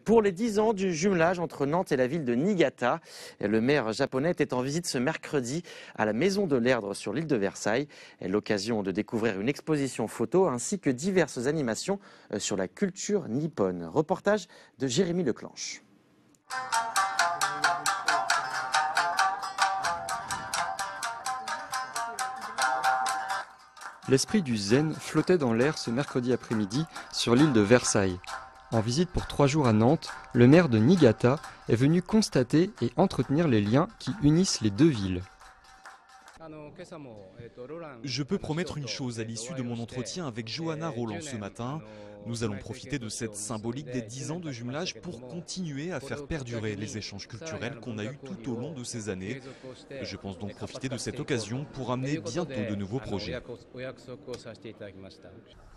Pour les 10 ans du jumelage entre Nantes et la ville de Niigata, le maire japonais était en visite ce mercredi à la Maison de l'Erdre sur l'île de Versailles. L'occasion de découvrir une exposition photo ainsi que diverses animations sur la culture nippone. Reportage de Jérémy Leclanche. L'esprit du zen flottait dans l'air ce mercredi après-midi sur l'île de Versailles. En visite pour 3 jours à Nantes, le maire de Niigata est venu constater et entretenir les liens qui unissent les deux villes. Je peux promettre une chose à l'issue de mon entretien avec Johanna Roland ce matin. Nous allons profiter de cette symbolique des 10 ans de jumelage pour continuer à faire perdurer les échanges culturels qu'on a eus tout au long de ces années. Je pense donc profiter de cette occasion pour amener bientôt de nouveaux projets.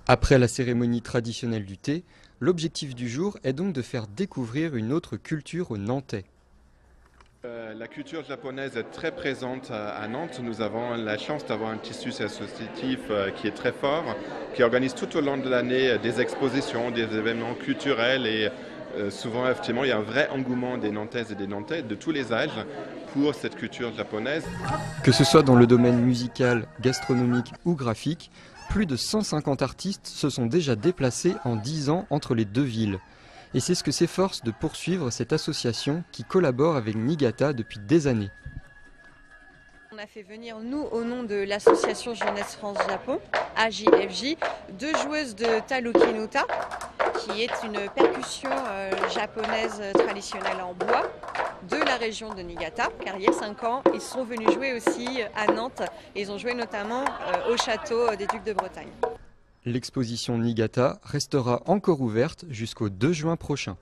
Après la cérémonie traditionnelle du thé, l'objectif du jour est donc de faire découvrir une autre culture aux Nantais. La culture japonaise est très présente à Nantes. Nous avons la chance d'avoir un tissu associatif qui est très fort, qui organise tout au long de l'année des expositions, des événements culturels et souvent, effectivement, il y a un vrai engouement des Nantaises et des Nantais de tous les âges pour cette culture japonaise. Que ce soit dans le domaine musical, gastronomique ou graphique, plus de 150 artistes se sont déjà déplacés en 10 ans entre les deux villes. Et c'est ce que s'efforce de poursuivre cette association qui collabore avec Niigata depuis des années. On a fait venir, nous, au nom de l'association Jeunesse France-Japon, AJFJ, 2 joueuses de tanuki nuta, qui est une percussion japonaise traditionnelle en bois, de la région de Niigata, car il y a 5 ans, ils sont venus jouer aussi à Nantes, et ils ont joué notamment au château des Ducs de Bretagne. L'exposition Niigata restera encore ouverte jusqu'au 2 juin prochain.